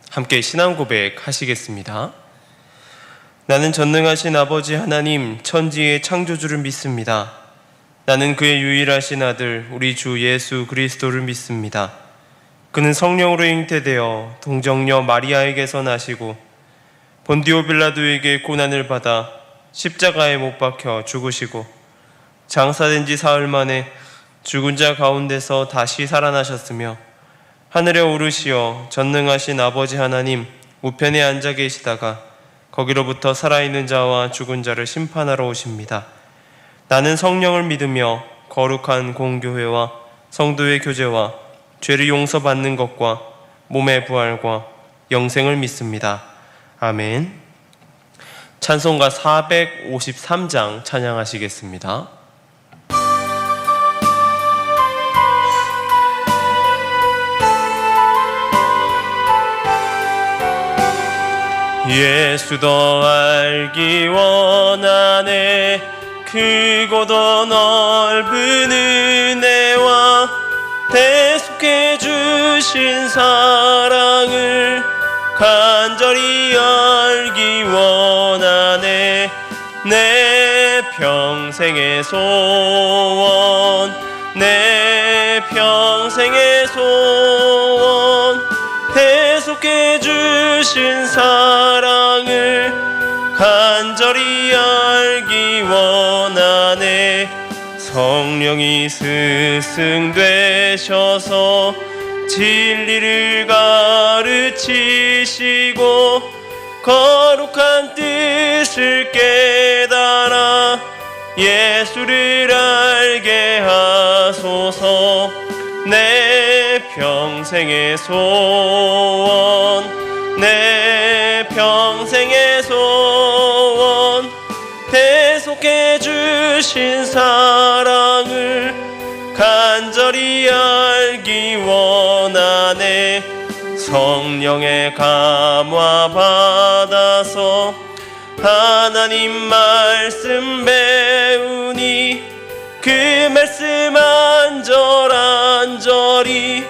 함께 신앙 고백 하시겠습니다. 나는 전능하신 아버지 하나님 천지의 창조주를 믿습니다. 나는 그의 유일하신 아들 우리 주 예수 그리스도를 믿습니다. 그는 성령으로 잉태되어 동정녀 마리아에게서 나시고 본디오 빌라도에게 고난을 받아 십자가에 못 박혀 죽으시고 장사된 지 사흘 만에 죽은 자 가운데서 다시 살아나셨으며 하늘에 오르시어 전능하신 아버지 하나님 우편에 앉아 계시다가 거기로부터 살아있는 자와 죽은 자를 심판하러 오십니다. 나는 성령을 믿으며 거룩한 공교회와 성도의 교제와 죄를 용서받는 것과 몸의 부활과 영생을 믿습니다. 아멘. 찬송가 453장 찬양하시겠습니다. 예수 더 알기 원하네. 크고 더 넓은 은혜와 대속해 주신 사랑을 간절히 알기 원하네. 내 평생의 소원, 내 평생의 소원, 대속해 주신 사랑을 간절히 알기 원하네. 성령이 스승되셔서 진리를 가르치시고 거룩한 뜻을 깨달아 예수를 알게 하소서. 내 평생의 소원, 내 평생의 소원, 대속해 주신 사랑을 간절히 알기 원하네. 성령의 감화 받아서 하나님 말씀 배우니 그 말씀 안절안절이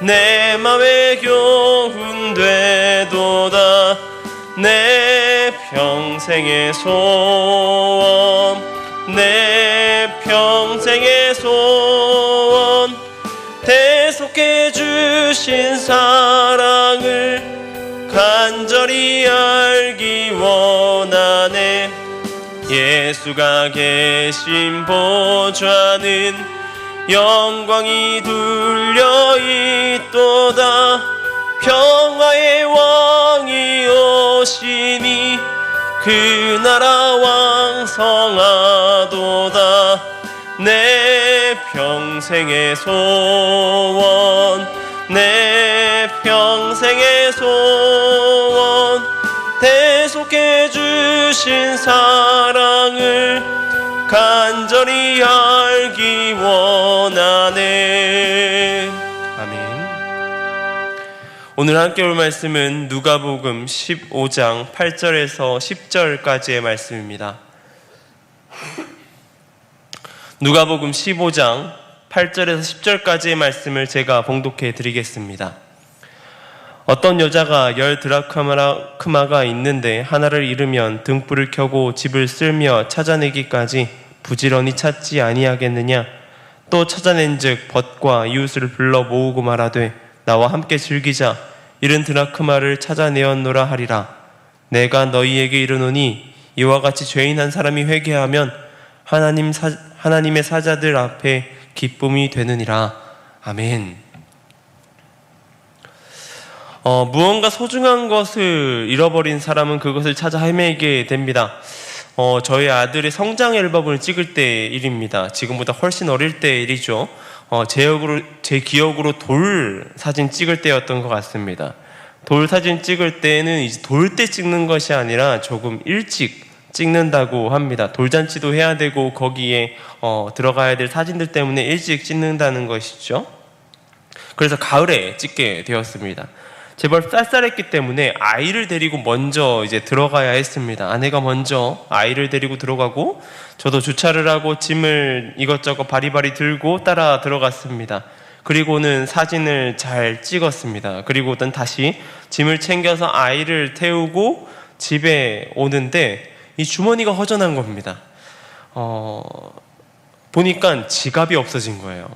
내 맘에 교훈되도다. 내 평생의 소원, 내 평생의 소원, 대속해 주신 사랑을 간절히 알기 원하네. 예수가 계신 보좌는 영광이 둘려 있도다. 평화의 왕이 오시니 그 나라 왕성하도다. 내 평생의 소원, 내 평생의 소원, 대속해 주신 사랑을 간절히 알기 원하네. 아멘. 오늘 함께 볼 말씀은 누가복음 15장 8절에서 10절까지의 말씀입니다. 누가복음 15장 8절에서 10절까지의 말씀을 제가 봉독해 드리겠습니다. 어떤 여자가 10 드라크마가 있는데 하나를 잃으면 등불을 켜고 집을 쓸며 찾아내기까지 부지런히 찾지 아니하겠느냐? 또 찾아낸즉 벗과 이웃을 불러 모으고 말하되 나와 함께 즐기자. 70 드라크마를 찾아내었노라 하리라. 내가 너희에게 이르노니 이와 같이 죄인 한 사람이 회개하면 하나님의 사자들 앞에 기쁨이 되느니라. 아멘. 무언가 소중한 것을 잃어버린 사람은 그것을 찾아 헤매게 됩니다. 저희 아들의 성장 앨범을 찍을 때 일입니다. 지금보다 훨씬 어릴 때 일이죠. 제 기억으로 돌 사진 찍을 때였던 것 같습니다. 돌 사진 찍을 때는 이제 돌 때 찍는 것이 아니라 조금 일찍 찍는다고 합니다. 돌잔치도 해야 되고 거기에 들어가야 될 사진들 때문에 일찍 찍는다는 것이죠. 그래서 가을에 찍게 되었습니다. 제발 쌀쌀했기 때문에 아이를 데리고 먼저 이제 들어가야 했습니다. 아내가 먼저 아이를 데리고 들어가고 저도 주차를 하고 짐을 이것저것 바리바리 들고 따라 들어갔습니다. 그리고는 사진을 잘 찍었습니다. 그리고는 다시 짐을 챙겨서 아이를 태우고 집에 오는데 이 주머니가 허전한 겁니다. 보니까 지갑이 없어진 거예요.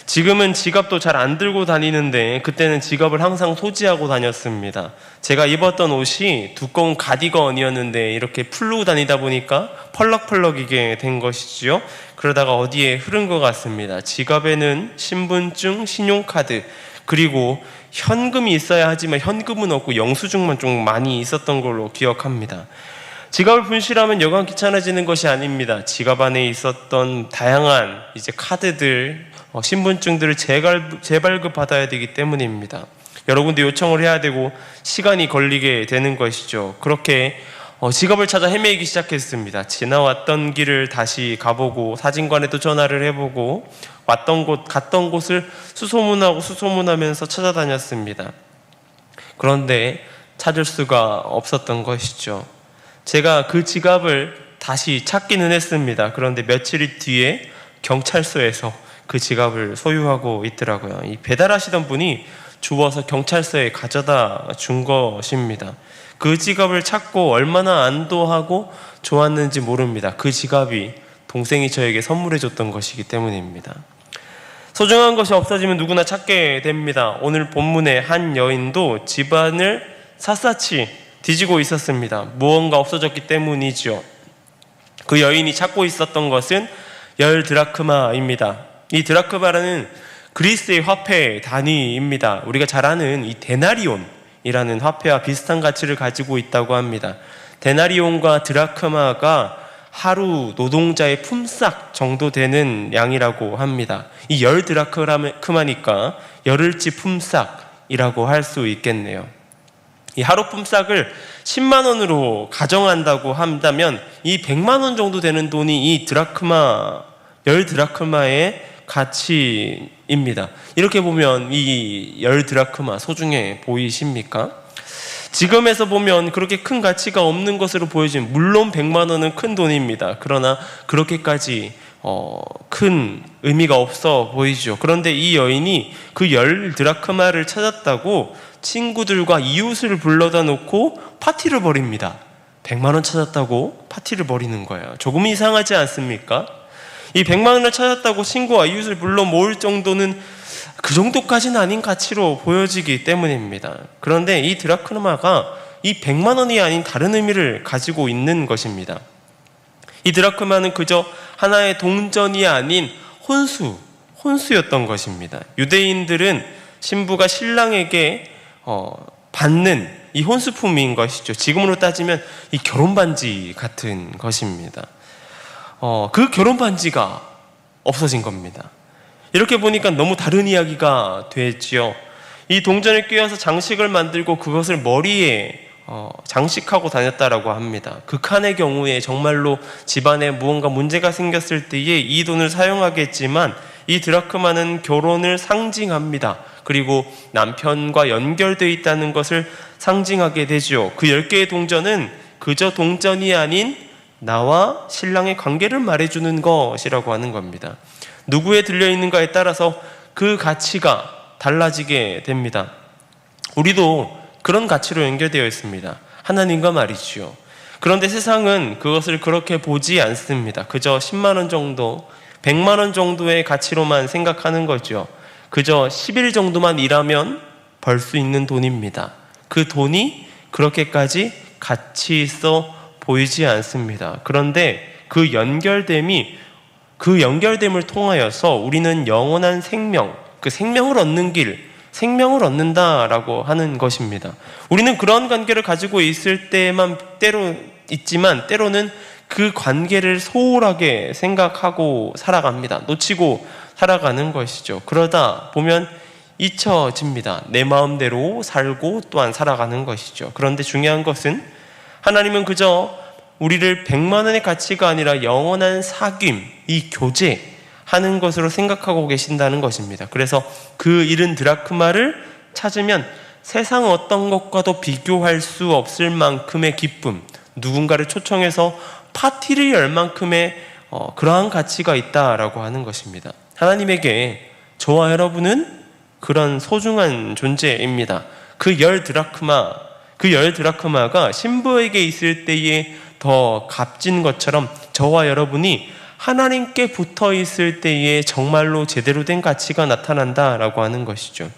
지금은 지갑도 잘 안 들고 다니는데 그때는 지갑을 항상 소지하고 다녔습니다. 제가 입었던 옷이 두꺼운 가디건이었는데 이렇게 풀고 다니다 보니까 펄럭펄럭이게 된 것이지요. 그러다가 어디에 흐른 것 같습니다. 지갑에는 신분증, 신용카드, 그리고 현금이 있어야 하지만 현금은 없고 영수증만 좀 많이 있었던 걸로 기억합니다. 지갑을 분실하면 여간 귀찮아지는 것이 아닙니다. 지갑 안에 있었던 다양한 카드들, 신분증들을 재발급 받아야 되기 때문입니다. 여러 군데 요청을 해야 되고 시간이 걸리게 되는 것이죠. 그렇게 지갑을 찾아 헤매기 시작했습니다. 지나왔던 길을 다시 가보고 사진관에도 전화를 해보고 왔던 곳, 갔던 곳을 수소문하면서 찾아다녔습니다. 그런데 찾을 수가 없었던 것이죠. 제가 그 지갑을 다시 찾기는 했습니다. 그런데 며칠 뒤에 경찰서에서 그 지갑을 소유하고 있더라고요. 이 배달하시던 분이 주워서 경찰서에 가져다 준 것입니다. 그 지갑을 찾고 얼마나 안도하고 좋았는지 모릅니다. 그 지갑이 동생이 저에게 선물해 줬던 것이기 때문입니다. 소중한 것이 없어지면 누구나 찾게 됩니다. 오늘 본문의 한 여인도 집안을 샅샅이 뒤지고 있었습니다. 무언가 없어졌기 때문이죠. 그 여인이 찾고 있었던 것은 10드라크마입니다. 이 드라크마라는 그리스의 화폐 단위입니다. 우리가 잘 아는 이 데나리온이라는 화폐와 비슷한 가치를 가지고 있다고 합니다. 데나리온과 드라크마가 하루 노동자의 품삯 정도 되는 양이라고 합니다. 이 10드라크마니까 열흘치 품삯이라고 할 수 있겠네요. 이 하루 품삯을 10만 원으로 가정한다고 한다면 이 100만 원 정도 되는 돈이 이 드라크마, 10드라크마의 가치입니다. 이렇게 보면 이 10드라크마 소중해 보이십니까? 지금에서 보면 그렇게 큰 가치가 없는 것으로 보여지는, 물론 100만 원은 큰 돈입니다. 그러나 그렇게까지 큰 의미가 없어 보이죠. 그런데 이 여인이 그 10드라크마를 찾았다고 친구들과 이웃을 불러다 놓고 파티를 벌입니다. 100만 원 찾았다고 파티를 벌이는 거예요. 조금 이상하지 않습니까? 이 100만 원을 찾았다고 친구와 이웃을 불러 모을 정도는 그 정도까지는 아닌 가치로 보여지기 때문입니다. 그런데 이 드라크마가 이 100만 원이 아닌 다른 의미를 가지고 있는 것입니다. 이 드라크마는 그저 하나의 동전이 아닌 혼수였던 것입니다. 유대인들은 신부가 신랑에게 받는 이 혼수품인 것이죠. 지금으로 따지면 이 결혼반지 같은 것입니다. 그 결혼반지가 없어진 겁니다. 이렇게 보니까 너무 다른 이야기가 되지요. 이 동전을 꿰어서 장식을 만들고 그것을 머리에 장식하고 다녔다라고 합니다. 극한의 경우에 정말로 집안에 무언가 문제가 생겼을 때에 이 돈을 사용하겠지만 이 드라크마는 결혼을 상징합니다. 그리고 남편과 연결되어 있다는 것을 상징하게 되죠. 그 10개의 동전은 그저 동전이 아닌 나와 신랑의 관계를 말해주는 것이라고 하는 겁니다. 누구에 들려있는가에 따라서 그 가치가 달라지게 됩니다. 우리도 그런 가치로 연결되어 있습니다. 하나님과 말이지요. 그런데 세상은 그것을 그렇게 보지 않습니다. 그저 10만 원 정도, 100만 원 정도의 가치로만 생각하는 거죠. 그저 10일 정도만 일하면 벌 수 있는 돈입니다. 그 돈이 그렇게까지 가치 있어 보이지 않습니다. 그런데 그 연결됨을 통하여서 우리는 영원한 생명, 그 생명을 얻는 길, 생명을 얻는다라고 하는 것입니다. 우리는 그런 관계를 가지고 있을 때만 있지만 때로는 그 관계를 소홀하게 생각하고 살아갑니다. 놓치고 살아가는 것이죠. 그러다 보면 잊혀집니다. 내 마음대로 살고 또한 살아가는 것이죠. 그런데 중요한 것은 하나님은 그저 우리를 100만 원의 가치가 아니라 영원한 사귐, 이 교제하는 것으로 생각하고 계신다는 것입니다. 그래서 그 잃은 드라크마를 찾으면 세상 어떤 것과도 비교할 수 없을 만큼의 기쁨, 누군가를 초청해서 파티를 열 만큼의 그러한 가치가 있다라고 하는 것입니다. 하나님에게 저와 여러분은 그런 소중한 존재입니다. 그 10드라크마가 신부에게 있을 때에 더 값진 것처럼 저와 여러분이 하나님께 붙어 있을 때에 정말로 제대로 된 가치가 나타난다라고 하는 것이죠.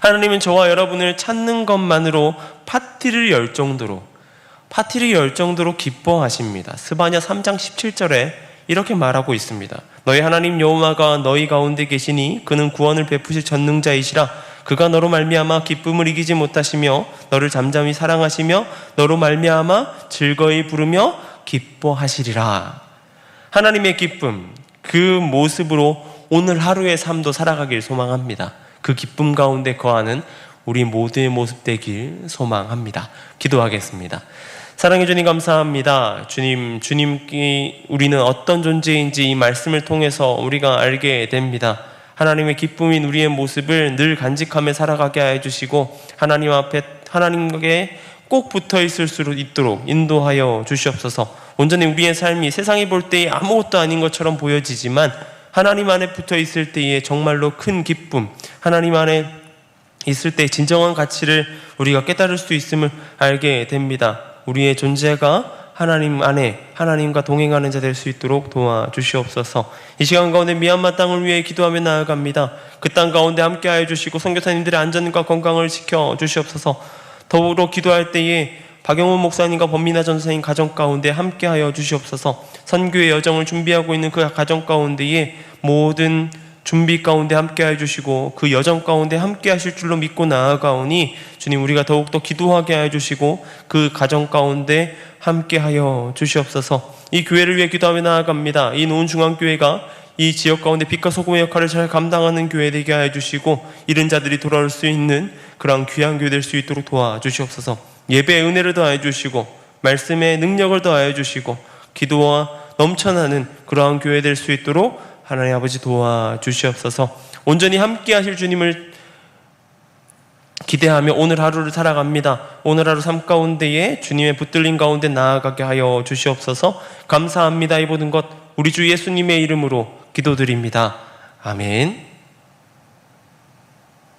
하나님은 저와 여러분을 찾는 것만으로 파티를 열 정도로 기뻐하십니다. 스바냐 3장 17절에 이렇게 말하고 있습니다. 너희 하나님 여호와가 너희 가운데 계시니 그는 구원을 베푸실 전능자이시라. 그가 너로 말미암아 기쁨을 이기지 못하시며 너를 잠잠히 사랑하시며 너로 말미암아 즐거이 부르며 기뻐하시리라. 하나님의 기쁨, 그 모습으로 오늘 하루의 삶도 살아가길 소망합니다. 그 기쁨 가운데 거하는 우리 모두의 모습 되길 소망합니다. 기도하겠습니다. 사랑해 주님 감사합니다. 주님께 우리는 어떤 존재인지 이 말씀을 통해서 우리가 알게 됩니다. 하나님의 기쁨인 우리의 모습을 늘 간직하며 살아가게 해주시고 하나님 앞에 하나님께 꼭 붙어 있을 수 있도록 인도하여 주시옵소서. 온전히 우리의 삶이 세상이 볼 때에 아무것도 아닌 것처럼 보여지지만 하나님 안에 붙어 있을 때에 정말로 큰 기쁨, 하나님 안에 있을 때 진정한 가치를 우리가 깨달을 수 있음을 알게 됩니다. 우리의 존재가 하나님 안에 하나님과 동행하는 자 될 수 있도록 도와주시옵소서. 이 시간 가운데 미얀마 땅을 위해 기도하며 나아갑니다. 그 땅 가운데 함께하여 주시고 선교사님들의 안전과 건강을 지켜주시옵소서. 더불어 기도할 때에 박영훈 목사님과 범민아 전사님 가정 가운데 함께하여 주시옵소서. 선교의 여정을 준비하고 있는 그 가정 가운데에 모든 준비 가운데 함께하여 주시고 그 여정 가운데 함께하실 줄로 믿고 나아가오니 주님, 우리가 더욱더 기도하게 하여 주시고 그 가정 가운데 함께하여 주시옵소서. 이 교회를 위해 기도하며 나아갑니다. 이 노은중앙교회가 이 지역 가운데 빛과 소금의 역할을 잘 감당하는 교회 되게 하여 주시고 잃은 자들이 돌아올 수 있는 그러한 귀한 교회 될 수 있도록 도와주시옵소서. 예배의 은혜를 더하여 주시고 말씀의 능력을 더하여 주시고 기도와 넘쳐나는 그러한 교회 될 수 있도록 하나님 아버지 도와주시옵소서. 온전히 함께 하실 주님을 기대하며 오늘 하루를 살아갑니다. 오늘 하루 삶 가운데에 주님의 붙들림 가운데 나아가게 하여 주시옵소서. 감사합니다. 이 모든 것 우리 주 예수님의 이름으로 기도드립니다. 아멘.